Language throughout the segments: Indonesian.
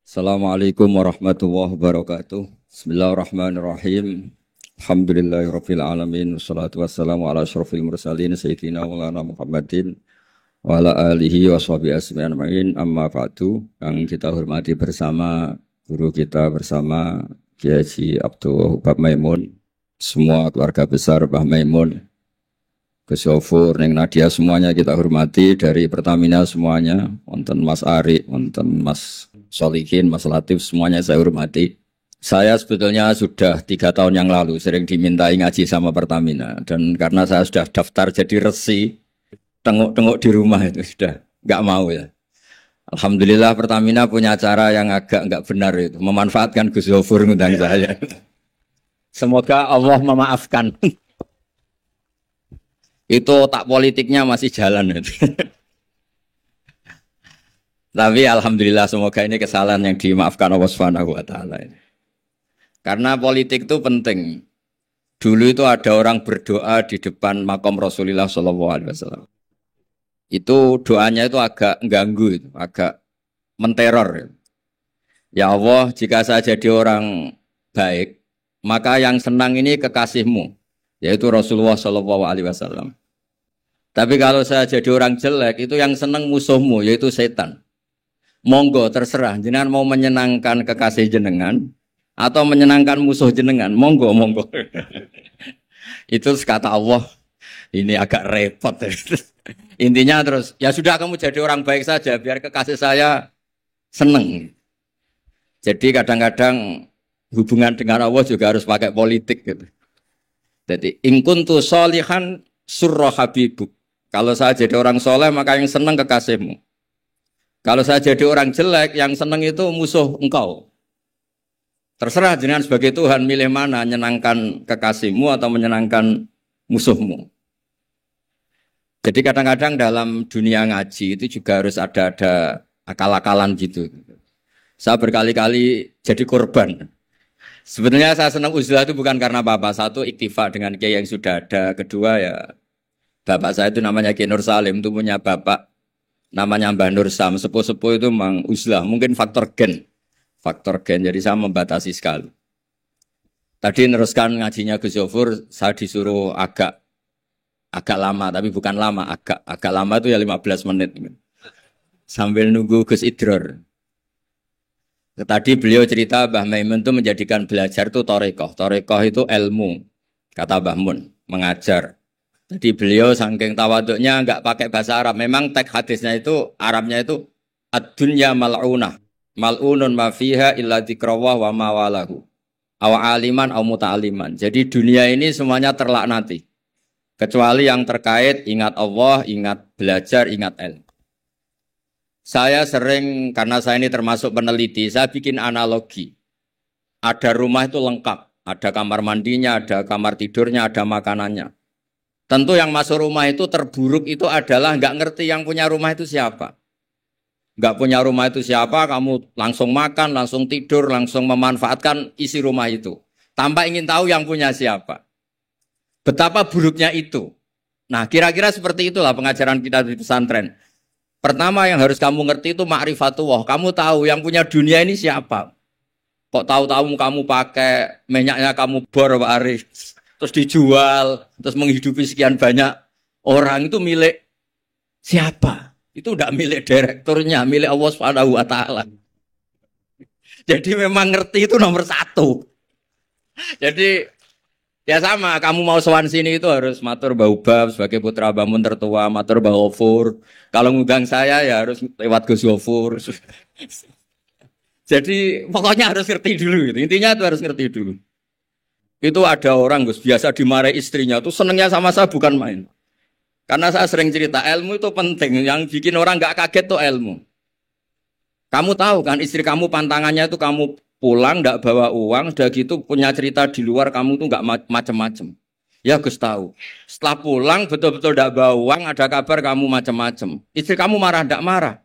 Assalamualaikum warahmatullahi wabarakatuh. Bismillahirrahmanirrahim. Alhamdulillahirabbil alamin wassalatu wassalamu ala asyrofil mursalin sayyidina Maulana Muhammadin wa ala alihi washabihi ajmain. Amma ba'du, yang kita hormati bersama guru kita bersama Kiai Haji Abdul Wahab Maimun, semua keluarga besar Mbah Maimun, Gus Yofur, Neng Nadia, semuanya kita hormati, dari Pertamina semuanya, wonten Mas Ari, wonten Mas Solihin, Mas Latif, semuanya saya hormati. Saya sebetulnya sudah 3 tahun yang lalu sering dimintai ngaji sama Pertamina, dan karena saya sudah daftar jadi resi, tengok-tengok di rumah itu sudah nggak mau ya. Alhamdulillah Pertamina punya cara yang agak nggak benar itu, memanfaatkan Gus Yofur ngundang saya. Semoga Allah memaafkan. Itu otak politiknya masih jalan itu. Tapi alhamdulillah semoga ini kesalahan yang dimaafkan Allah Subhanahu wa taala. Karena politik itu penting. Dulu itu ada orang berdoa di depan makam Rasulullah sallallahu alaihi wasallam. Itu doanya itu agak mengganggu itu, agak menteror. Ya Allah, jika saya jadi orang baik, maka yang senang ini kekasihmu, yaitu Rasulullah sallallahu alaihi wasallam. Tapi kalau saya jadi orang jelek, itu yang senang musuhmu, yaitu setan. Monggo terserah, jenengan mau menyenangkan kekasih jenengan atau menyenangkan musuh jenengan, monggo. Itu kata Allah, ini agak repot. Intinya terus, ya sudah kamu jadi orang baik saja, biar kekasih saya seneng. Jadi kadang-kadang hubungan dengan Allah juga harus pakai politik gitu. Jadi in kuntu sholihan surra habibuk. Kalau saya jadi orang soleh maka yang senang kekasihmu. Kalau saya jadi orang jelek yang senang itu musuh engkau. Terserah jenengan sebagai Tuhan milih mana, menyenangkan kekasihmu atau menyenangkan musuhmu. Jadi kadang-kadang dalam dunia ngaji itu juga harus ada akal-akalan gitu. Saya berkali-kali jadi korban. Sebenarnya saya senang uzlah itu bukan karena apa-apa. Satu, iktifa dengan kiai yang sudah ada. Kedua ya, bapak saya itu namanya Kiai Nur Salim, itu punya bapak namanya Mbah Nur Sam. Sepuh-sepuh itu memang uzlah. Mungkin faktor gen. Faktor gen, jadi saya membatasi sekali. Tadi neruskan ngajinya Gus Yofur, saya disuruh agak lama, tapi bukan lama, agak lama itu ya 15 menit. Sambil nunggu Gus Idror. Tadi beliau cerita Mbah Maimun itu menjadikan belajar itu torekoh. Torekoh itu ilmu, kata Mbah Mun, mengajar. Jadi beliau saking tawaduknya enggak pakai bahasa Arab. Memang teks hadisnya itu, Arabnya itu ad-dunya mal'unah. Mal'unun ma fiha illa dzikrawah wa mawalahu. Awa aliman aw muta'aliman. Jadi dunia ini semuanya terlaknati. Kecuali yang terkait ingat Allah, ingat belajar, ingat ilmu. Saya sering, karena saya ini termasuk peneliti, saya bikin analogi. Ada rumah itu lengkap. Ada kamar mandinya, ada kamar tidurnya, ada makanannya. Tentu yang masuk rumah itu terburuk itu adalah nggak ngerti yang punya rumah itu siapa. Nggak punya rumah itu siapa, kamu langsung makan, langsung tidur, langsung memanfaatkan isi rumah itu. Tanpa ingin tahu yang punya siapa. Betapa buruknya itu. Nah, kira-kira seperti itulah pengajaran kita di pesantren. Pertama yang harus kamu ngerti itu ma'rifatullah. Kamu tahu yang punya dunia ini siapa. Kok tahu-tahu kamu pakai minyaknya kamu bor Pak Arif, terus dijual, terus menghidupi sekian banyak orang, itu milik siapa? Itu udah milik direkturnya, milik Allah Subhanahu wa taala. Jadi memang ngerti itu nomor satu. Jadi ya sama, kamu mau sowan sini itu harus matur Mbah Ubab sebagai putra Mbah Mun tertua, matur Mbah Gofur. Kalau ngundang saya ya harus lewat Gus Gofur. Jadi pokoknya harus ngerti dulu gitu. Intinya itu harus ngerti dulu. Itu ada orang Gus biasa dimarahi istrinya tuh senengnya sama saya bukan main. Karena saya sering cerita ilmu itu penting. Yang bikin orang nggak kaget tuh ilmu. Kamu tahu kan istri kamu pantangannya itu kamu pulang nggak bawa uang, udah gitu punya cerita di luar kamu tuh nggak macem-macem. Ya Gus tahu. Setelah pulang betul-betul nggak bawa uang, ada kabar kamu macem-macem. Istri kamu marah nggak marah.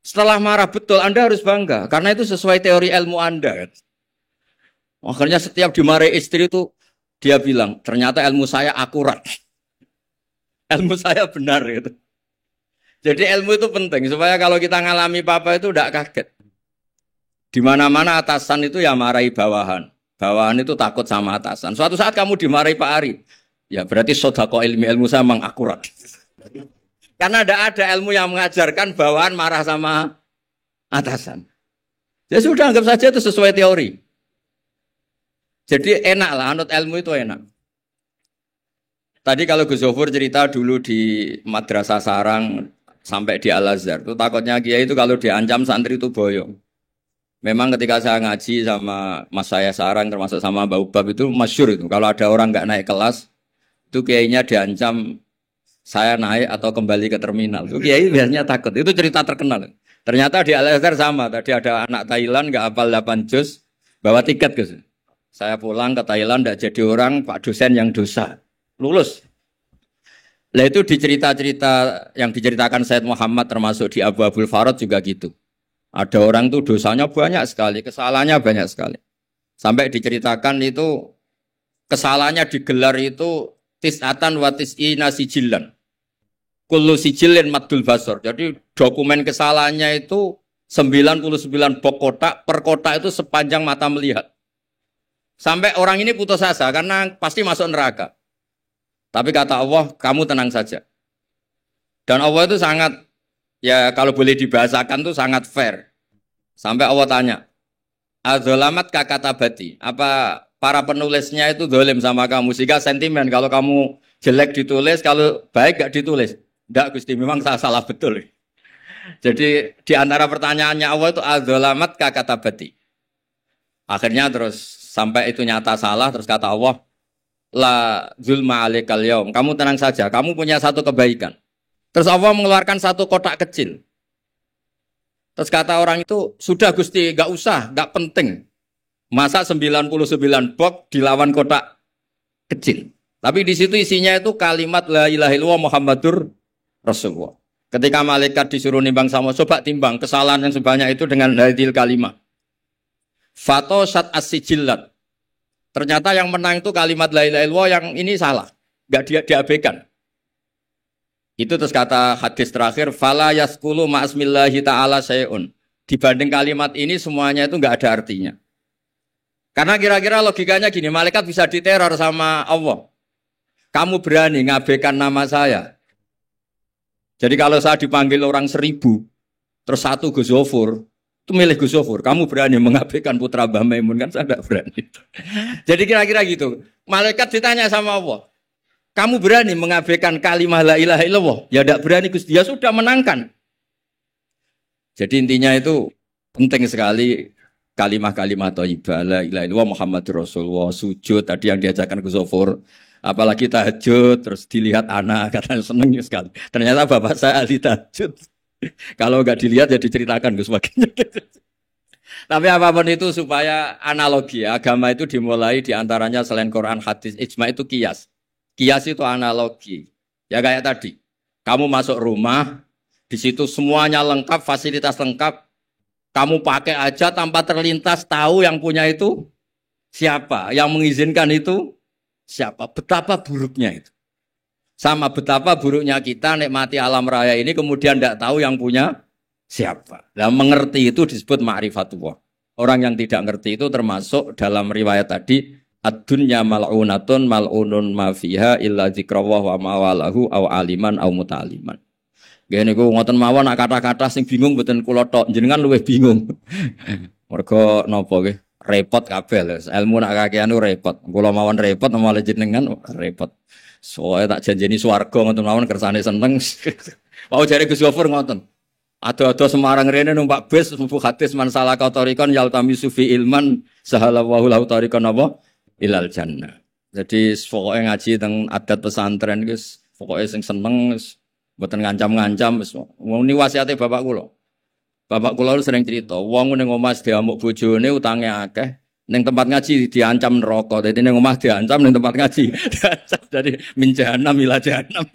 Setelah marah betul, Anda harus bangga karena itu sesuai teori ilmu Anda. Akhirnya setiap dimarahi istri itu dia bilang ternyata ilmu saya akurat, ilmu saya benar gitu. Jadi ilmu itu penting supaya kalau kita ngalami apa-apa itu tidak kaget. Di mana-mana atasan itu ya marahi bawahan. Bawahan itu takut sama atasan. Suatu saat kamu dimarahi Pak Ari, ya berarti sodako ilmu saya memang akurat. Karena ada ilmu yang mengajarkan bawahan marah sama atasan. Ya sudah, anggap saja itu sesuai teori. Jadi enak lah, anut ilmu itu enak. Tadi kalau Gus Zofur cerita dulu di Madrasah Sarang sampai di Al-Azhar, itu takutnya Kiai itu kalau diancam santri itu boyong. Memang ketika saya ngaji sama mas saya Sarang termasuk sama Mbak Ubab itu masyhur itu. Kalau ada orang nggak naik kelas, itu kiainya diancam saya naik atau kembali ke terminal. Itu kiai biasanya takut. Itu cerita terkenal. Ternyata di Al-Azhar sama. Tadi ada anak Thailand nggak hafal 8 juz, bawa tiket Gus. Saya pulang ke Thailand nggak jadi orang, Pak dosen yang dosa. Lulus. Nah itu di cerita-cerita yang diceritakan Said Muhammad termasuk di Abu Abul Farad juga gitu. Ada orang tuh dosanya banyak sekali, kesalahannya banyak sekali. Sampai diceritakan itu kesalahannya digelar itu tis'atan wa tis'ina sijillan. Kullu sijillin maddul basor. Jadi dokumen kesalahannya itu 99 box kotak, per kotak itu sepanjang mata melihat. Sampai orang ini putus asa karena pasti masuk neraka. Tapi kata Allah, kamu tenang saja. Dan Allah itu sangat, ya kalau boleh dibahasakan itu sangat fair. Sampai Allah tanya, adzolamat kakatabati, apa para penulisnya itu dolim sama kamu? Sehingga sentimen, kalau kamu jelek ditulis, kalau baik gak ditulis. Enggak Gusti, memang saya salah betul. Jadi di antara pertanyaannya Allah itu adzolamat kakatabati. Akhirnya terus sampai itu nyata salah, terus kata Allah, la zulma alaikal yaum. Kamu tenang saja, kamu punya satu kebaikan. Terus Allah mengeluarkan satu kotak kecil. Terus kata orang itu, sudah Gusti, gak usah, gak penting. Masa 99 box dilawan kotak kecil. Tapi di situ isinya itu kalimat la ilaha illallah Muhammadur Rasulullah. Ketika malaikat disuruh nimbang sama, coba timbang kesalahan yang sebanyak itu dengan hadil kalimat. Fatosat as-sijillat. Ternyata yang menang itu kalimat la ilaha illallah, yang ini salah. Enggak diabaikan. Itu terus kata hadis terakhir, fala yaskulu ma'asmillahi ta'ala sayun. Dibanding kalimat ini semuanya itu enggak ada artinya. Karena kira-kira logikanya gini, malaikat bisa diteror sama Allah. Kamu berani ngabaikan nama saya. Jadi kalau saya dipanggil orang 1000, terus satu Gus Zofur, itu milih Gus Zofur, kamu berani mengabaikan putra Mbah Maimun, kan saya tidak berani. Jadi kira-kira gitu. Malaikat ditanya sama Allah, kamu berani mengabaikan kalimat la ilaha illallah? Ya tidak berani Gus, dia sudah menangkan. Jadi intinya itu penting sekali kalimat-kalimat thayyibah la ilaha illallah Muhammadur Rasulullah, sujud tadi yang diajarkan Gus Zofur. Apalagi tahajud, terus dilihat anak, katanya seneng sekali. Ternyata bapak saya ahli tahajud. Kalau nggak dilihat ya diceritakan Gus baginya. Tapi apapun itu supaya analogi agama itu dimulai diantaranya selain Quran, hadis, ijma itu kias. Kias itu analogi. Ya kayak tadi, kamu masuk rumah, di situ semuanya lengkap, fasilitas lengkap. Kamu pakai aja tanpa terlintas tahu yang punya itu siapa, yang mengizinkan itu siapa. Betapa buruknya itu. Sama betapa buruknya kita nikmati alam raya ini kemudian tidak tahu yang punya siapa. Nah, mengerti itu disebut ma'rifatullah. Orang yang tidak ngerti itu termasuk dalam riwayat tadi ad-dunya mal'unatun mal'unun ma fiha illa dzikrawah wa mawalahu aw aliman aw muta'aliman. Gene niku ngoten mawon nak kata-kata sing bingung mboten kula tok, jenengan luwih bingung. Mergo napa nggih? Repot kabeh lho. Ilmu nak kakean repot. Kula mawon repot malah jenengan repot. Soalnya tak janjeni swarga ngoten mawon kersane seneng. Mau jare Gus Gofur ngoten. Ado-ado Semarang rene numpak bis mlebu hadis man salaka tariqan yaltamisu fi ilman sahalallahu lahu tariqan apa ilal jannah. Jadi pokoke ngaji teng adat pesantren guys, pokoke sing seneng mboten ngancam-ngancam wis. Ini wasiate bapak kula. Bapak kula sering cerita, wong ning omah diamuk bojone utange akeh, ning tempat ngaji diancam neraka. Dadi ning omah diancam, ning tempat ngaji diancam. Jadi min jahanam ila jahanam.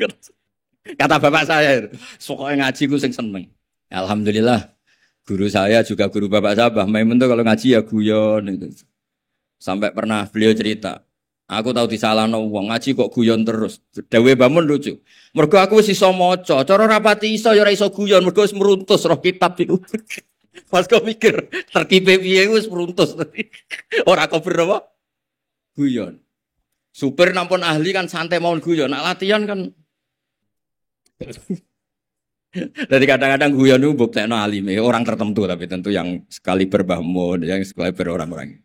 Kata bapak saya, pokoke ngaji ku sing seneng. Alhamdulillah, guru saya juga guru bapak saya, Mbah Maimun tuh kalau ngaji ya guyon gitu. Sampai pernah beliau cerita, aku tahu disalahno wong ngaji kok guyon terus. Dawe Bamun lucu. Mergo aku wis iso maca, cara rapati iso ya ora iso guyon, mergo wis meruntus roh kitab iku. Pas kau mikir terkipe piye wis peruntus. Ora kober apa? Guyon. Supir nampun ahli kan santai mawon guyon. Nak latihan kan. Jadi kadang-kadang guyon itu buktekno alime orang tertentu tapi tentu yang sekali Mbah Mun, yang sekali orang-orang.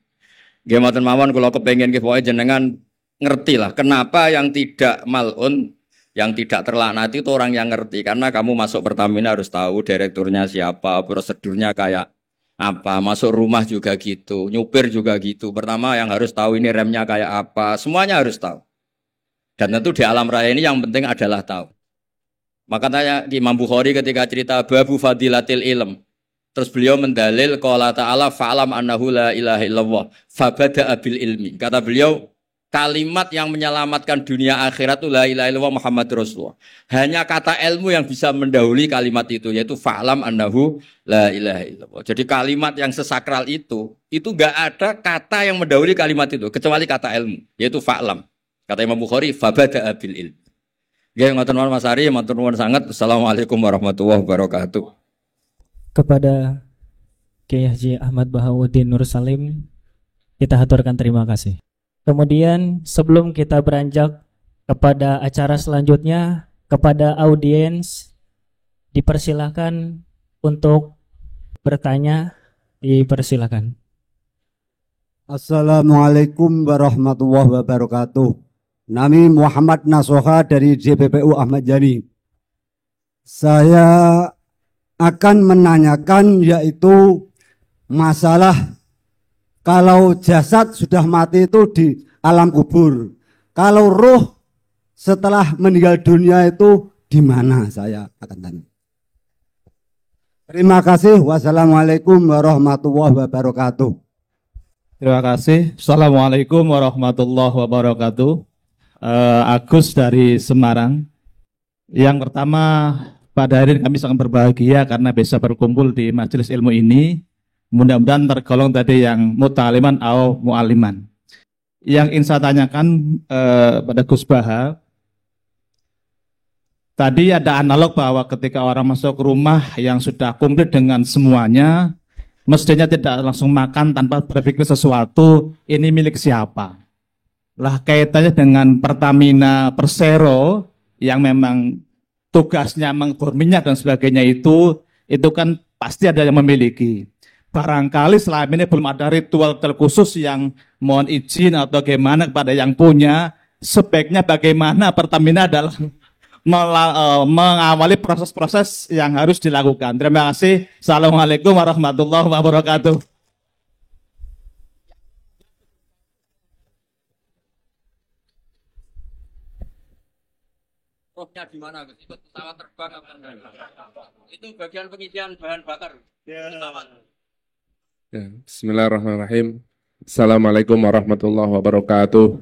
Nggih mboten mawon kula kepengin nggih pokoke jenengan ngerti lah kenapa yang tidak malun, yang tidak terlaknati itu orang yang ngerti karena kamu masuk Pertamina harus tahu direkturnya siapa, prosedurnya kayak apa, masuk rumah juga gitu, nyupir juga gitu. Pertama yang harus tahu ini remnya kayak apa, semuanya harus tahu. Dan tentu di alam raya ini yang penting adalah tahu. Makanya Imam Bukhari ketika cerita babu fadilatil ilm, terus beliau mendalil qala ta'ala fa'lam annahu la ilaha illallah fabada'a bil ilmi. Kata beliau kalimat yang menyelamatkan dunia akhirat itu la ilaha illallah Muhammadur Rasulullah. Hanya kata ilmu yang bisa mendahului kalimat itu yaitu fa'lam annahu la ilaha illallah. Jadi kalimat yang sesakral itu enggak ada kata yang mendahului kalimat itu kecuali kata ilmu yaitu fa'lam. Kata Imam Bukhari fabada'a bil ilmi. Nggih ngoten mawon Mas Ari, matur nuwun sanget. Assalamualaikum warahmatullahi wabarakatuh. Kepada Kiai Haji Ahmad Bahauddin Nur Salim kita haturkan terima kasih. Kemudian sebelum kita beranjak kepada acara selanjutnya, kepada audiens dipersilakan untuk bertanya, dipersilakan. Assalamualaikum warahmatullahi wabarakatuh. Nami Muhammad Nasoha dari JPPU Ahmad Yani. Saya akan menanyakan yaitu masalah kalau jasad sudah mati itu di alam kubur. Kalau ruh setelah meninggal dunia itu di mana, saya akan tanya. Terima kasih. Wassalamualaikum warahmatullahi wabarakatuh. Terima kasih. Assalamualaikum warahmatullahi wabarakatuh. Agus dari Semarang. Yang pertama, pada hari ini kami sangat berbahagia karena bisa berkumpul di majelis ilmu ini. Mudah-mudahan tergolong tadi yang muta'aliman atau mu'aliman. Yang ingin saya tanyakan pada Gus Baha, tadi ada analog bahwa ketika orang masuk rumah yang sudah komplit dengan semuanya, mestinya tidak langsung makan tanpa berpikir sesuatu, ini milik siapa? Lah kaitannya dengan Pertamina Persero yang memang tugasnya mengukur minyak dan sebagainya itu kan pasti ada yang memiliki. Barangkali selama ini belum ada ritual khusus yang mohon izin atau bagaimana kepada yang punya, sebaiknya bagaimana Pertamina adalah mengawali proses-proses yang harus dilakukan. Terima kasih. Assalamualaikum warahmatullahi wabarakatuh. Rohnya di mana? Ikut pesawat terbang apa enggak? Itu bagian pengisian bahan bakar. Pesawat. Ya, bismillahirrahmanirrahim. Assalamualaikum warahmatullahi wabarakatuh.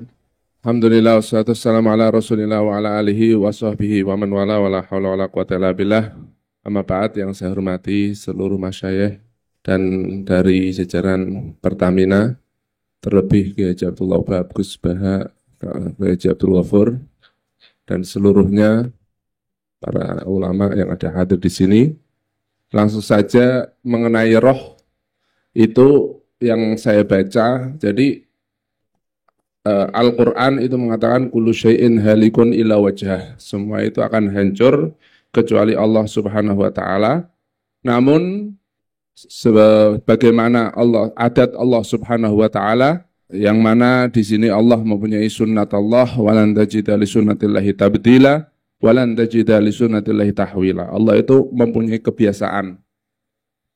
Alhamdulillah wassalatu wassalamu ala Rasulillah wa ala alihi wa sahbihi wa man wala wala haula wala quwata illa billah. Amma ba'd, yang saya hormati seluruh masyayikh dan dari jajaran Pertamina, terlebih Kiai Haji Abdullah Wahab, Gus Baha, Kiai Haji Abdul Ghafur, dan seluruhnya para ulama yang ada hadir di sini. Langsung saja mengenai roh itu yang saya baca. Jadi Al-Quran itu mengatakan kullu syai'in halikun illa wajhah. Semua itu akan hancur kecuali Allah Subhanahu wa taala. Namun sebagaimana adat Allah Subhanahu wa taala, yang mana di sini Allah mempunyai sunnat Allah, walan tajida li sunnatillahi tabdila, walan tajida li sunnatillahi tahwila. Allah itu mempunyai kebiasaan,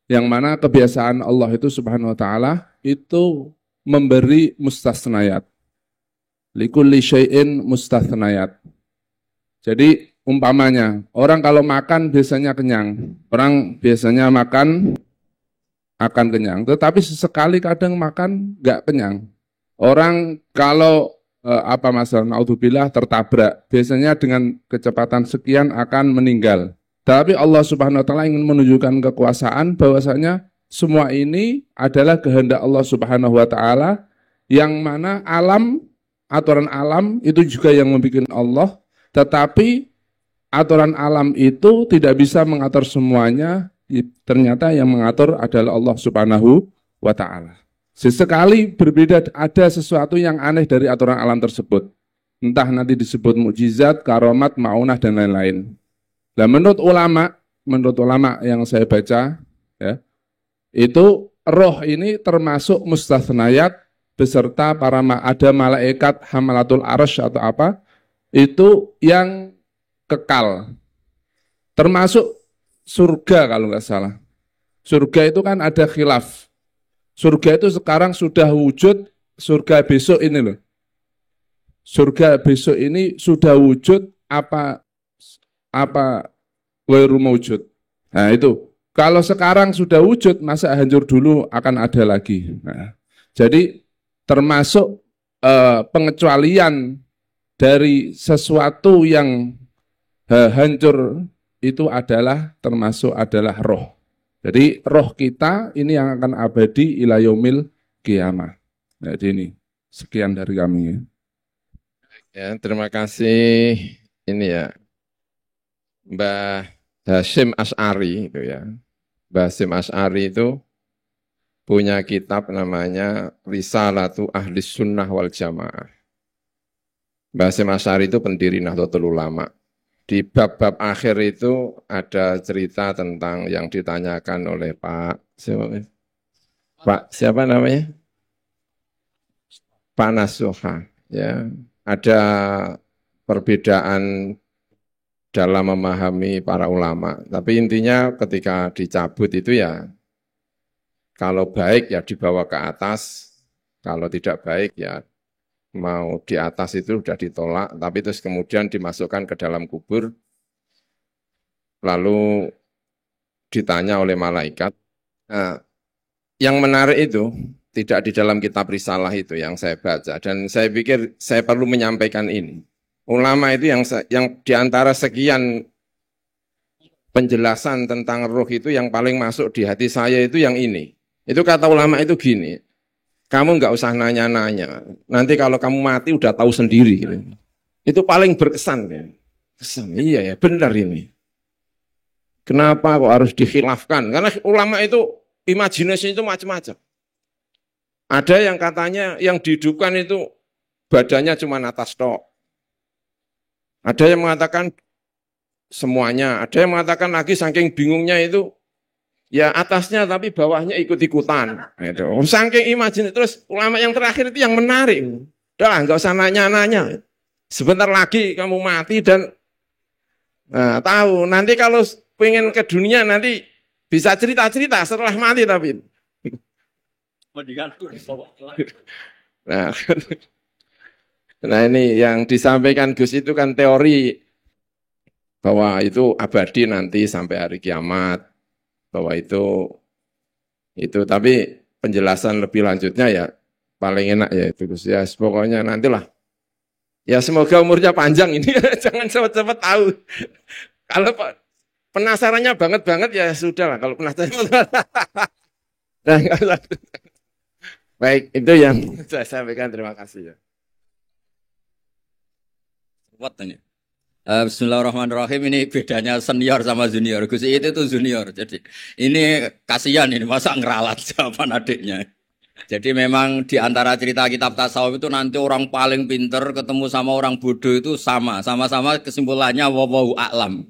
yang mana kebiasaan Allah itu Subhanahu wa taala itu memberi mustasnayat. Likulli syai'in mustasnayat. Jadi umpamanya orang kalau makan biasanya kenyang, orang biasanya makan akan kenyang, tetapi sesekali kadang makan nggak kenyang. Orang kalau naudzubillah tertabrak, biasanya dengan kecepatan sekian akan meninggal. Tapi Allah Subhanahu wa taala ingin menunjukkan kekuasaan bahwasanya semua ini adalah kehendak Allah Subhanahu wa taala, yang mana aturan alam itu juga yang membuat Allah, tetapi aturan alam itu tidak bisa mengatur semuanya. ternyata yang mengatur adalah Allah Subhanahu wa Ta'ala. Sesekali berbeda, ada sesuatu yang aneh dari aturan alam tersebut. Entah nanti disebut mukjizat, karomat, maunah, dan lain-lain. Nah, menurut ulama yang saya baca, ya, itu roh ini termasuk mustathnayat beserta ada malaikat hamalatul arsy atau apa, itu yang kekal. Termasuk surga kalau nggak salah. Surga itu kan ada khilaf. Surga itu sekarang sudah wujud, surga besok ini loh. Surga besok ini sudah wujud apa ghairu mawjud. Nah itu, kalau sekarang sudah wujud, masa hancur dulu akan ada lagi. Nah, jadi termasuk pengecualian dari sesuatu yang hancur itu termasuk adalah roh. Jadi roh kita ini yang akan abadi ila yaumil qiyamah. Jadi ini sekian dari kami. Ya, terima kasih ini ya Mbah Hasyim Asy'ari itu ya. Mbah Hasyim Asy'ari itu punya kitab namanya Risalatu Ahli Sunnah wal Jamaah. Mbah Hasyim Asy'ari itu pendiri Nahdlatul Ulama. Di bab-bab akhir itu ada cerita tentang yang ditanyakan oleh siapa namanya? Pak Nasuha, ya. Ada perbedaan dalam memahami para ulama. Tapi intinya ketika dicabut itu ya, kalau baik ya dibawa ke atas, kalau tidak baik ya mau di atas itu sudah ditolak, tapi terus kemudian dimasukkan ke dalam kubur, lalu ditanya oleh malaikat. Nah, yang menarik itu, tidak di dalam kitab risalah itu yang saya baca, dan saya pikir saya perlu menyampaikan ini. Ulama itu yang diantara sekian penjelasan tentang roh itu yang paling masuk di hati saya itu yang ini. Itu kata ulama itu gini, kamu nggak usah nanya-nanya, nanti kalau kamu mati udah tahu sendiri. Gitu. Itu paling berkesan. Ya. Kesan, iya ya, benar ini. Kenapa kok harus dikhilafkan? Karena ulama itu imajinasi itu macam-macam. Ada yang katanya yang dihidupkan itu badannya cuma atas tok. Ada yang mengatakan semuanya. Ada yang mengatakan lagi saking bingungnya itu ya atasnya tapi bawahnya ikut-ikutan. Gitu. Saking imajinasi. Terus ulama yang terakhir itu yang menarik. Udah nggak usah nanya-nanya. Sebentar lagi kamu mati dan tahu nanti kalau pengen ke dunia nanti bisa cerita-cerita setelah mati tapi. Nah ini yang disampaikan Gus itu kan teori bahwa itu abadi nanti sampai hari kiamat, bahwa itu tapi penjelasan lebih lanjutnya ya paling enak ya itu Gus ya pokoknya nantilah ya semoga umurnya panjang ini jangan cepat-cepat tahu kalau penasarannya banget ya sudah lah kalau penasaran. Nah, baik, itu yang saya sampaikan. Terima kasih ya. Bismillahirrahmanirrahim. Ini bedanya senior sama junior. Gus itu tuh junior. Jadi ini kasihan ini masa ngeralat jawaban adiknya. Jadi memang di antara cerita kitab tasawuf itu nanti orang paling pinter ketemu sama orang bodoh itu sama-sama kesimpulannya wallahu a'lam.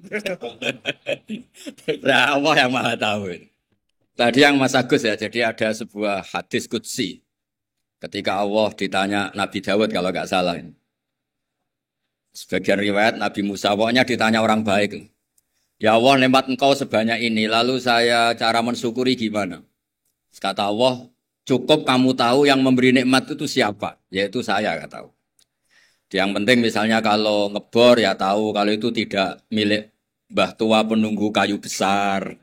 Nah, Allah yang Maha tahu. Tadi yang Mas Agus ya, jadi ada sebuah hadis qudsi. Ketika Allah ditanya Nabi Dawud kalau nggak salah. Sebagian riwayat Nabi Musa, pokoknya ditanya orang baik. Ya Allah, nikmat engkau sebanyak ini, lalu saya cara mensyukuri gimana? Kata Allah, cukup kamu tahu yang memberi nikmat itu siapa? Yaitu saya, kata Allah. Yang penting misalnya kalau ngebor ya tahu kalau itu tidak milik mbah tua penunggu kayu besar.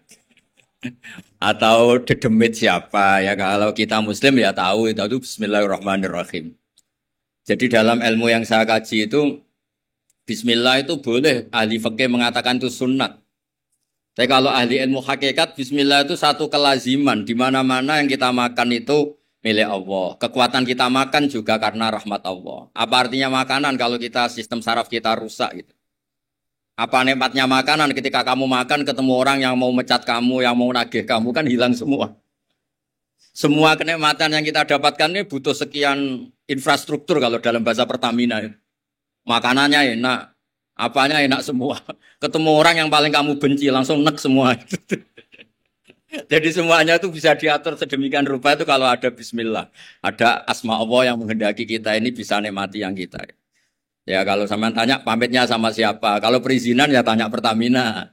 Atau dedemit siapa ya kalau kita muslim ya tahu itu bismillahirrahmanirrahim. Jadi dalam ilmu yang saya kaji itu bismillah itu boleh ahli fikih mengatakan itu sunnat. Tapi kalau ahli ilmu hakikat bismillah itu satu kelaziman di mana-mana yang kita makan itu milik Allah. Kekuatan kita makan juga karena rahmat Allah. Apa artinya makanan kalau kita sistem saraf kita rusak gitu? Apa nikmatnya makanan ketika kamu makan ketemu orang yang mau mecat kamu, yang mau nagih kamu kan hilang semua. Semua kenikmatan yang kita dapatkan ini butuh sekian infrastruktur kalau dalam bahasa Pertamina. Makanannya enak, apanya enak semua. Ketemu orang yang paling kamu benci langsung nek semua. Jadi semuanya itu bisa diatur sedemikian rupa itu kalau ada bismillah. Ada asma Allah yang menghendaki kita ini bisa nikmati yang kita. Ya kalau sampean tanya pamitnya sama siapa? Kalau perizinan ya tanya Pertamina.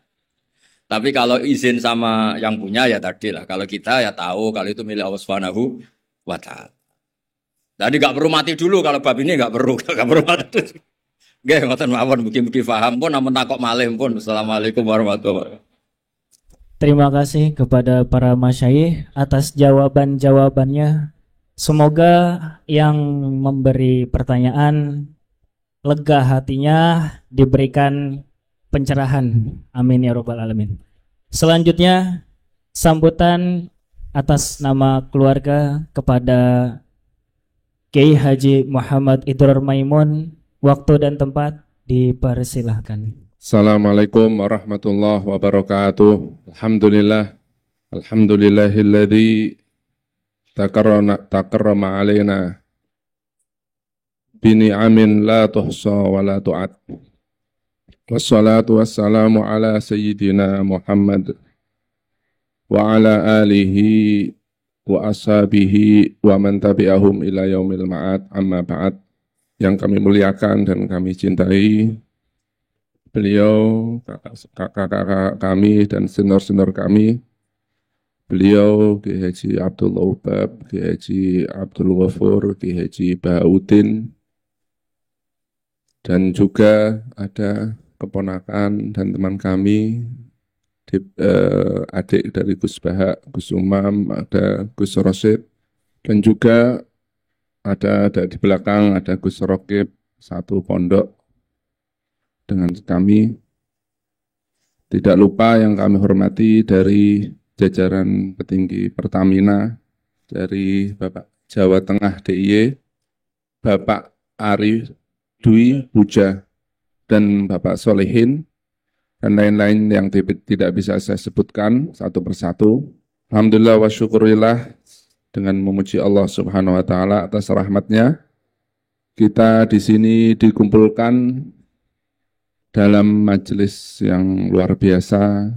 Tapi kalau izin sama yang punya ya tadi lah. Kalau kita ya tahu kalau itu milik Allah Subhanahu wa taala. Jadi enggak perlu mati dulu kalau bab ini enggak perlu mati. Nggih ngoten mawon mugi-mugi paham pun namun takok malih pun. Assalamualaikum warahmatullahi wabarakatuh. Terima kasih kepada para masyayikh atas jawaban-jawabannya. Semoga yang memberi pertanyaan lega hatinya, diberikan pencerahan. Amin ya robbal alamin. Selanjutnya sambutan atas nama keluarga kepada Kiai Haji Muhammad Idror Maimun. Waktu dan tempat dipersilahkan. Assalamualaikum warahmatullahi wabarakatuh. Alhamdulillahilladzi takarrama alaina bini'amin la tuhsa wa la tu'ad. Wassalatu wassalamu ala sayyidina Muhammad wa ala alihi wa ashabihi wa man tabi'ahum ila yaumil ma'ad, amma ba'd. Yang kami muliakan dan kami cintai, beliau, kakak-kakak kami dan senior-senior kami, beliau Kiai Haji Abdullah Ubab, Kiai Haji Abdul Ghafur, Kiai Haji Bahaudin, dan juga ada keponakan dan teman kami, adik dari Gus Baha, Gus Umam, ada Gus Rosid, dan juga ada di belakang ada Gus Rokib, satu pondok dengan kami. Tidak lupa yang kami hormati dari jajaran petinggi Pertamina, dari Bapak Jawa Tengah DIY, Bapak Ari Dwi Puja, dan Bapak Solehin, dan lain-lain yang tidak bisa saya sebutkan satu persatu. Alhamdulillah wa syukurillah, dengan memuji Allah Subhanahu wa taala atas rahmatnya, kita di sini dikumpulkan dalam majelis yang luar biasa,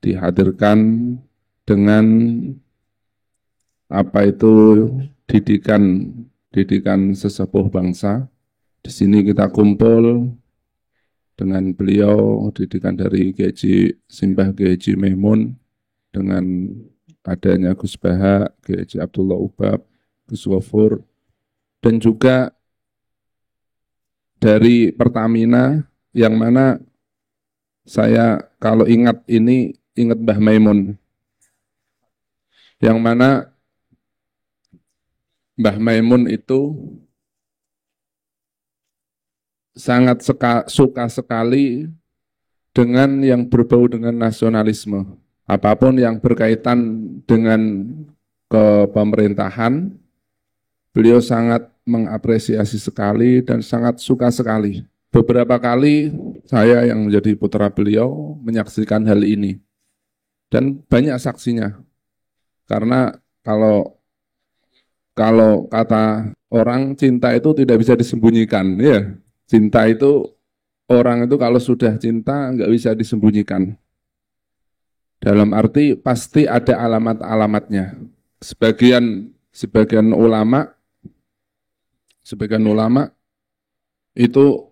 dihadirkan dengan apa itu didikan sesepuh bangsa. Di sini kita kumpul dengan beliau, didikan dari Kiai Haji Simbah Kiai Haji Maimun, dengan adanya Gus Baha, Kiai Haji Abdullah Ubab, Gus Ghafur, dan juga dari Pertamina, yang mana saya kalau ingat ini, ingat Mbah Maimun, yang mana Mbah Maimun itu sangat suka sekali dengan yang berbau dengan nasionalisme. Apapun yang berkaitan dengan kepemerintahan, beliau sangat mengapresiasi sekali dan sangat suka sekali. Beberapa kali saya yang menjadi putra beliau menyaksikan hal ini. Dan banyak saksinya. Karena kalau kata orang, cinta itu tidak bisa disembunyikan. Ya, cinta itu, orang itu kalau sudah cinta nggak bisa disembunyikan. Dalam arti pasti ada alamat-alamatnya. Sebagian ulama itu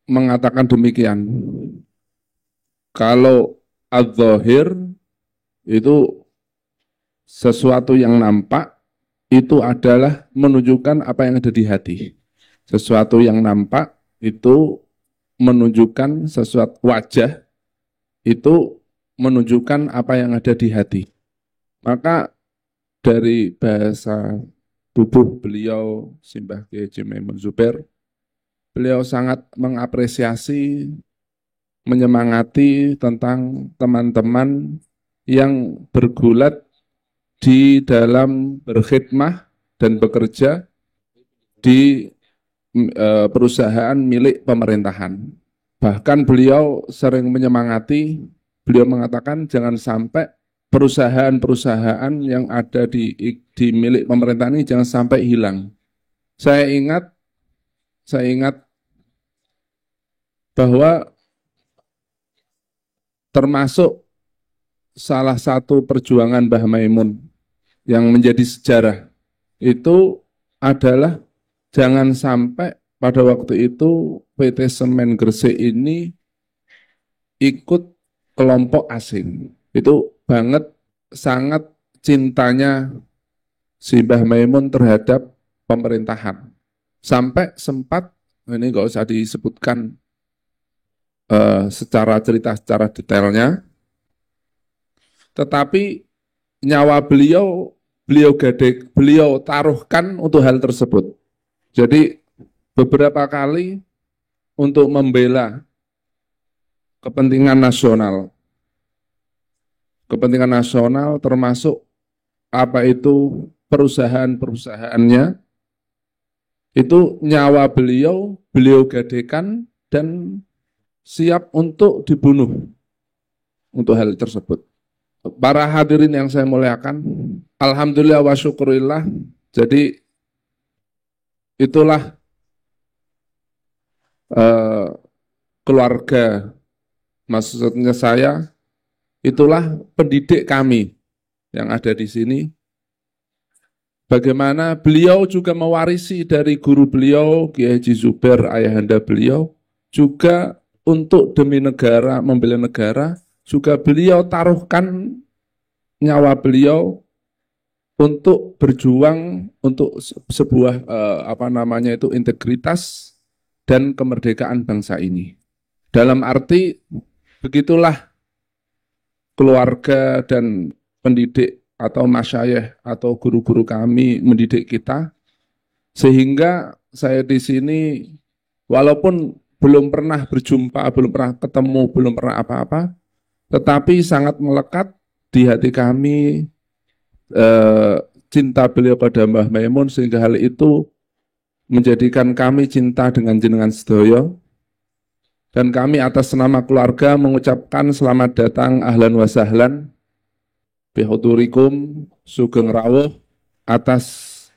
mengatakan demikian. Kalau adz-dzahir itu sesuatu yang nampak, itu adalah menunjukkan apa yang ada di hati. Sesuatu yang nampak itu menunjukkan sesuatu wajah, itu menunjukkan apa yang ada di hati. Maka dari bahasa tubuh beliau, Simbah Kiai Haji Maimun Zubair, beliau sangat mengapresiasi, menyemangati tentang teman-teman yang bergulat di dalam berkhidmah dan bekerja di perusahaan milik pemerintahan. Bahkan beliau sering menyemangati, beliau mengatakan jangan sampai perusahaan-perusahaan yang ada di milik pemerintah ini jangan sampai hilang. Saya ingat bahwa termasuk salah satu perjuangan Mbah Maimun yang menjadi sejarah itu adalah jangan sampai pada waktu itu PT Semen Gresik ini ikut kelompok asing. Itu sangat cintanya si Mbah Maimun terhadap pemerintahan. Sampai sempat, ini nggak usah disebutkan secara detailnya, tetapi nyawa beliau taruhkan untuk hal tersebut. Jadi beberapa kali untuk membela kepentingan nasional termasuk apa itu perusahaannya, itu nyawa beliau gadekan dan siap untuk dibunuh untuk hal tersebut. Para hadirin yang saya muliakan, alhamdulillah wa syukurillah, jadi itulah keluarga, maksudnya saya, itulah pendidik kami yang ada di sini. Bagaimana beliau juga mewarisi dari guru beliau, Kiai Haji Zubair, ayahanda beliau, juga untuk demi negara, membela negara, juga beliau taruhkan nyawa beliau untuk berjuang untuk sebuah integritas dan kemerdekaan bangsa ini. Dalam arti begitulah keluarga dan pendidik atau masyayikh atau guru-guru kami mendidik kita, sehingga saya di sini walaupun belum pernah berjumpa, belum pernah ketemu, belum pernah apa-apa, tetapi sangat melekat di hati kami cinta beliau pada Mbah Maimun, sehingga hal itu menjadikan kami cinta dengan jenengan sedoyo. Dan kami atas nama keluarga mengucapkan selamat datang, ahlan wa sahlan bihudurikum, sugeng rawuh atas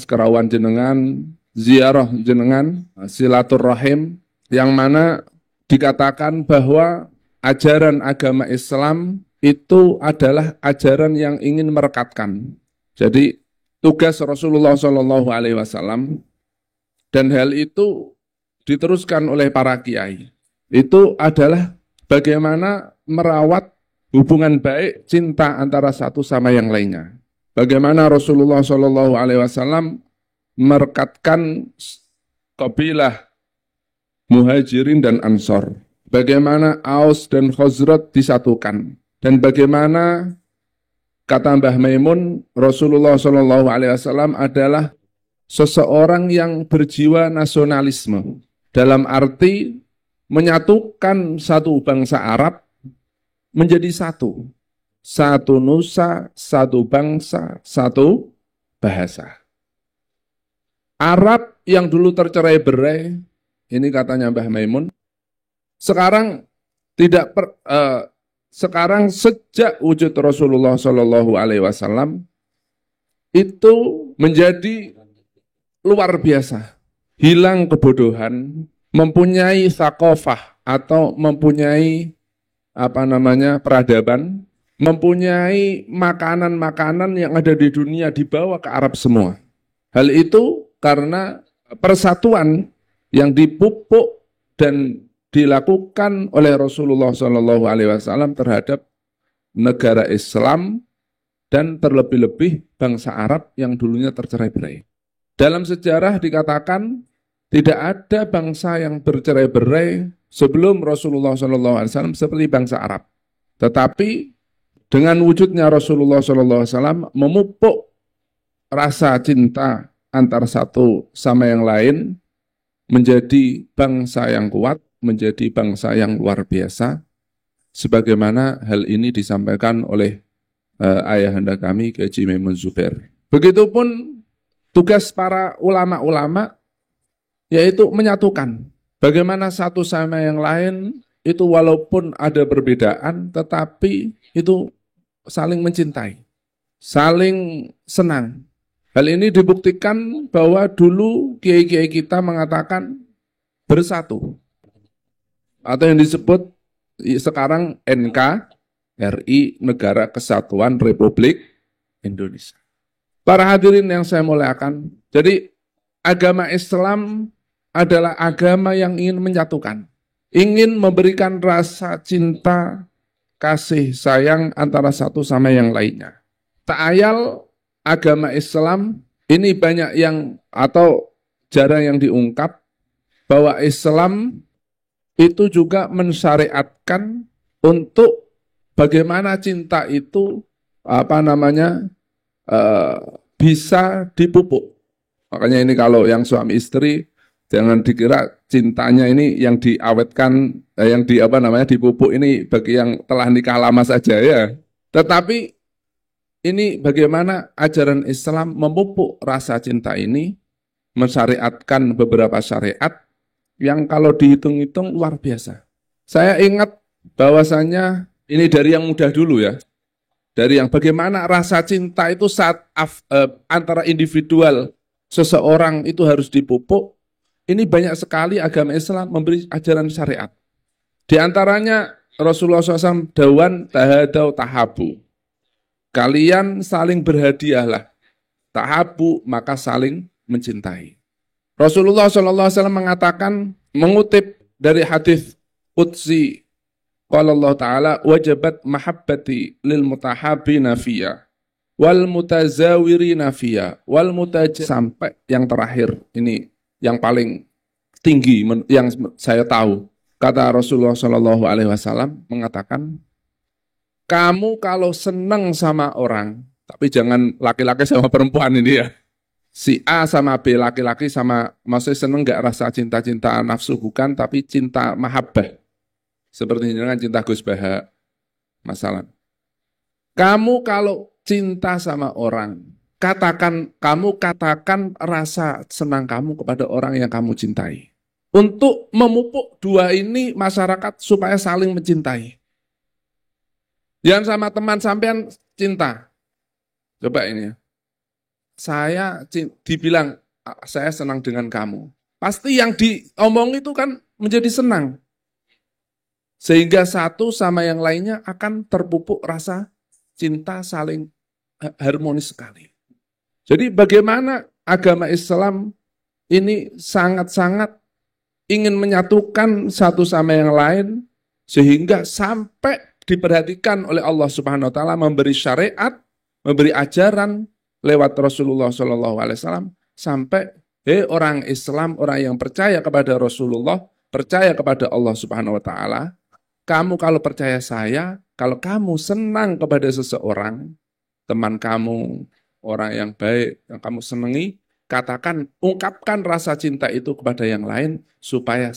kerawan jenengan, ziarah jenengan, silaturrahim, yang mana dikatakan bahwa ajaran agama Islam itu adalah ajaran yang ingin merekatkan. Jadi tugas Rasulullah SAW, dan hal itu diteruskan oleh para kiai, itu adalah bagaimana merawat hubungan baik, cinta antara satu sama yang lainnya. Bagaimana Rasulullah SAW merekatkan kabilah Muhajirin dan Ansor. Bagaimana Aus dan Khazraj disatukan. Dan bagaimana kata Mbah Maimun, Rasulullah SAW adalah seseorang yang berjiwa nasionalisme. Dalam arti menyatukan satu bangsa Arab menjadi satu. Satu nusa, satu bangsa, satu bahasa. Arab yang dulu tercerai-berai, ini katanya Mbah Maimun, sekarang sekarang sejak wujud Rasulullah SAW itu menjadi luar biasa. Hilang kebodohan, mempunyai thaqafah atau mempunyai peradaban, mempunyai makanan-makanan yang ada di dunia dibawa ke Arab semua. Hal itu karena persatuan yang dipupuk dan dilakukan oleh Rasulullah SAW terhadap negara Islam dan terlebih-lebih bangsa Arab yang dulunya tercerai-berai. Dalam sejarah dikatakan tidak ada bangsa yang bercerai-berai sebelum Rasulullah SAW seperti bangsa Arab. Tetapi dengan wujudnya Rasulullah SAW memupuk rasa cinta antar satu sama yang lain, menjadi bangsa yang kuat, menjadi bangsa yang luar biasa, sebagaimana hal ini disampaikan oleh ayahanda kami, Kiai Haji Maimun Zubair. Begitupun tugas para ulama-ulama, yaitu menyatukan. Bagaimana satu sama yang lain itu walaupun ada perbedaan, tetapi itu saling mencintai, saling senang. Hal ini dibuktikan bahwa dulu kiai-kiai kita mengatakan bersatu, atau yang disebut sekarang NKRI, Negara Kesatuan Republik Indonesia. Para hadirin yang saya muliakan, jadi agama Islam adalah agama yang ingin menyatukan, ingin memberikan rasa cinta, kasih sayang antara satu sama yang lainnya. Tak ayal agama Islam ini banyak yang atau jarang yang diungkap bahwa Islam itu juga mensyariatkan untuk bagaimana cinta itu bisa dipupuk. Makanya ini kalau yang suami istri jangan dikira cintanya ini yang diawetkan, yang dipupuk ini bagi yang telah nikah lama saja ya. Tetapi ini bagaimana ajaran Islam memupuk rasa cinta ini, mensyariatkan beberapa syariat yang kalau dihitung-hitung luar biasa. Saya ingat bahwasanya ini dari yang mudah dulu ya. Dari yang bagaimana rasa cinta itu saat antara individual seseorang itu harus dipupuk. Ini banyak sekali agama Islam memberi ajaran syariat. Di antaranya Rasulullah SAW dawan tahadau tahabu. Kalian saling berhadiahlah. Tahabu maka saling mencintai. Rasulullah SAW mengatakan, mengutip dari hadis Qudsi, qala Allah Ta'ala, wajabat mahabbati lil mutahabina fiyya wal mutazawirina fiyya wal sampai yang terakhir ini yang paling tinggi yang saya tahu. Kata Rasulullah SAW mengatakan, kamu kalau senang sama orang, tapi jangan laki-laki sama perempuan ini ya. Si A sama B, laki-laki sama, maksudnya seneng nggak rasa cinta-cinta nafsu, bukan, tapi cinta mahabbah. Seperti dengan cinta Gus Baha, masalah. Kamu kalau cinta sama orang, kamu katakan rasa senang kamu kepada orang yang kamu cintai. Untuk memupuk dua ini masyarakat supaya saling mencintai. Yang sama teman sampean cinta. Coba ini ya. Saya dibilang saya senang dengan kamu. Pasti yang diomong itu kan menjadi senang. Sehingga satu sama yang lainnya akan terpupuk rasa cinta saling harmonis sekali. Jadi bagaimana agama Islam ini sangat-sangat ingin menyatukan satu sama yang lain sehingga sampai diperhatikan oleh Allah Subhanahu wa taala memberi syariat, memberi ajaran lewat Rasulullah SAW sampai orang Islam, orang yang percaya kepada Rasulullah, percaya kepada Allah Subhanahu wa taala, kamu kalau percaya saya, kalau kamu senang kepada seseorang, teman kamu, orang yang baik, yang kamu senangi, katakan, ungkapkan rasa cinta itu kepada yang lain supaya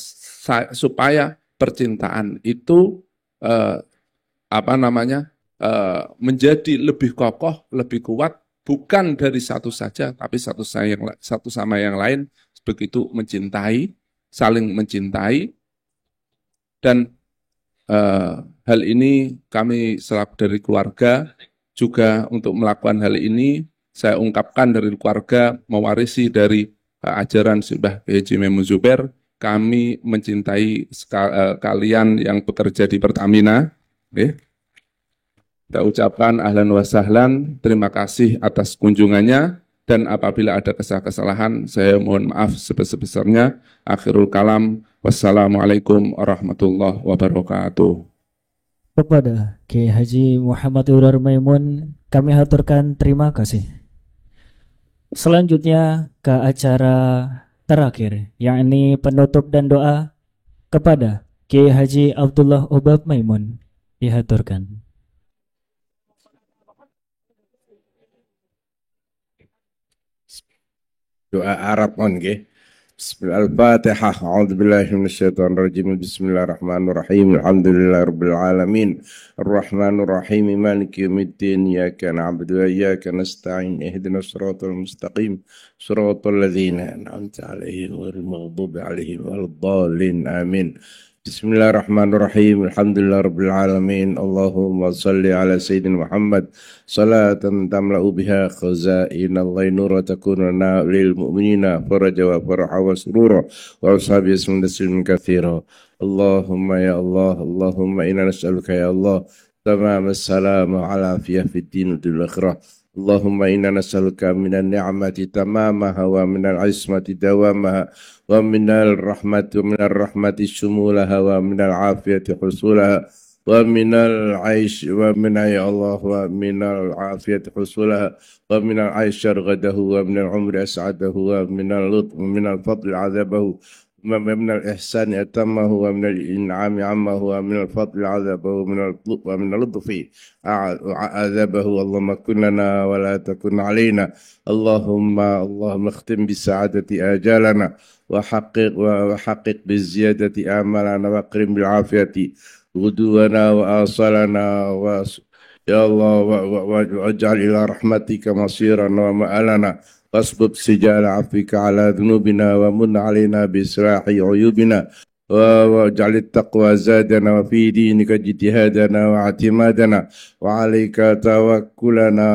percintaan itu menjadi lebih kokoh, lebih kuat. Bukan dari satu saja, tapi satu sama yang lain begitu mencintai, saling mencintai. Dan hal ini kami selaku dari keluarga juga untuk melakukan hal ini, saya ungkapkan dari keluarga mewarisi dari ajaran Syekh Haji Maimun Zubair, kami mencintai kalian yang bekerja di Pertamina. Kita ucapkan ahlan wa sahlan, terima kasih atas kunjungannya, dan apabila ada kesalahan saya mohon maaf sebesar-besarnya. Akhirul kalam, wassalamualaikum warahmatullahi wabarakatuh. Kepada Kiai Haji Muhammad Ibrahim Maimun kami haturkan terima kasih. Selanjutnya ke acara terakhir, yakni penutup dan doa kepada Kiai Haji Abdullah Obab Maimun dihaturkan. Doa Arab on nggih. Al-Fatihah. A'udzubillahi minasyaitonir rajim. Bismillahirrahmanirrahim. Alhamdulillahirabbil alamin. Arrahmanir rahim. Maliki yaumiddin. Iyyaka na'budu wa iyyaka nasta'in. Ihdinas siratal mustaqim. Siratal ladzina an'amta 'alaihim ghairil maghdubi 'alaihim waladdallin. Amin. Bismillahirrahmanirrahim. Alhamdulillahirabbil alamin. Allahumma shalli ala sayyidina Muhammad salatan tamla'u biha khazainallahi nura takununa lil mu'minina faraja wa faraha wa surura wa ashabi ismin taslimin katsira. Allahumma ya Allah, Allahumma inna nas'aluka ya Allah tamam as-salam wa al-afiyah fid din wal akhirah. Allahumma inna nas'aluka minan ni'mati tamamaha wa minal ismati dawamaha wa minal rahmati shumulaha wa minal afiyati husulaha wa minal aish wa minal ya Allah wa minal afiyati husulaha wa minal aish syarghadahu wa minal umri as'adahu wa minal lutf wa minal fadli azabahu ومن الإحسان أتمه ومن الإنعام عمه ومن الفضل عذابه ومن اللطف عذابه. اللهم كن لنا ولا تكن علينا. اللهم اختم بالسعادة آجالنا وحقق بالزيادة آمالنا واكرم بالعافية غدونا وآصالنا يا الله واجعل إلى رحمتك مصيرنا ومآلنا واصبب سجال عفوك على ذنوبنا ومن علينا بإصلاح عيوبنا واجعل التقوى زادنا وفي دينك اجتهادنا واعتمادنا وعليك توكلنا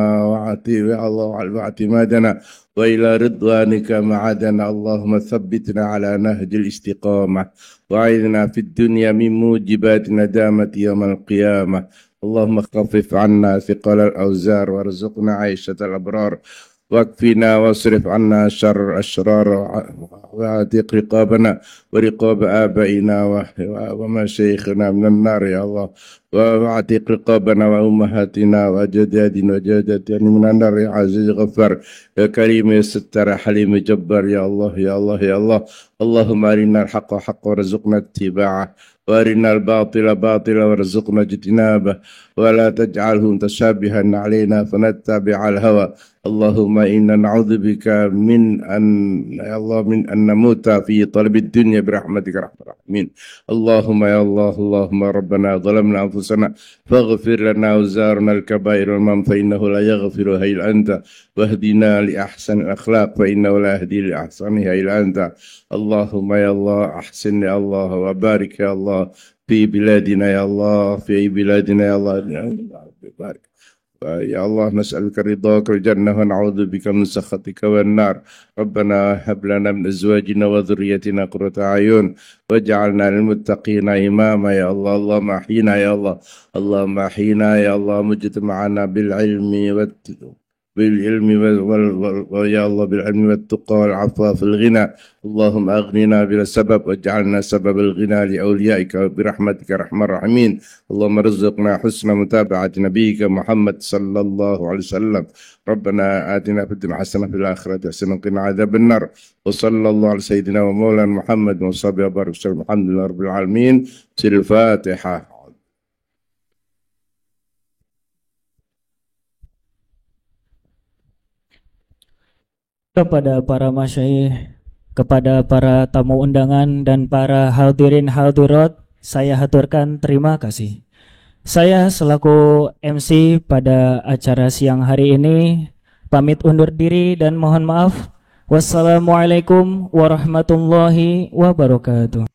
واعتمادنا وإلى رضوانك معادنا. اللهم ثبتنا على نهج الاستقامة وأعذنا في الدنيا من موجبات ندامة يوم القيامة. اللهم خفف عنا ثقل الأوزار وارزقنا عيشة الأبرار واكفنا واصرف عنا شر الأشرار واعتق رقابنا ورقاب آبائنا ومشايخنا من النار يا الله واعتق رقابنا وأمهاتنا وأجدادنا وجداتنا من النار يا عزيز غفار يا كريم يا ستار يا حليم جبار يا الله يا الله يا الله. اللهم أرنا الحق حقا وارزقنا اتباعه وارنا الباطل باطلا وارزقنا اجتنابه ولا تجعله متشابها علينا فنتبع الهوى. اللهم إنا نعوذ بك من أن نموت في طلب الدنيا برحمتك رحمة الراحمين. اللهم يا الله اللهم ربنا ظلمنا أنفسنا فاغفر لنا وزارنا الكبائر والمن فإنه لا يغفرها إلا أنت واهدنا لأحسن الأخلاق فإنه لا يهدي لأحسنها إلا أنت. اللهم يا الله أحسن يا الله وبارك يا الله في بلادنا يا الله في بلادنا يا الله بارك يا الله. نسألك رضاك الجنة ونعوذ بك من سخطك والنار. ربنا هب لنا من أزواجنا وذريتنا قرة أعين واجعلنا للمتقين إماما يا الله. اللهم أحينا يا الله اللهم أحينا يا الله مجتمعنا بالعلم ويا الله بالعلم والتقى والعفاف والغنى. اللهم أغننا بلا سبب واجعلنا سبب الغنى لأوليائك برحمتك رحمة الراحمين. اللهم رزقنا حسن متابعة نبيك محمد صلى الله عليه وسلم. ربنا آتنا في الدنيا حسنة في الآخرة حسنة وقنا عذاب النار. وصلى الله على سيدنا ومولانا محمد وصحبه وبارك وسلم. الحمد لله رب العالمين. سر الفاتحة. Kepada para masyayikh, kepada para tamu undangan dan para hadirin hadirat, saya haturkan terima kasih. Saya selaku MC pada acara siang hari ini pamit undur diri dan mohon maaf. Wassalamualaikum warahmatullahi wabarakatuh.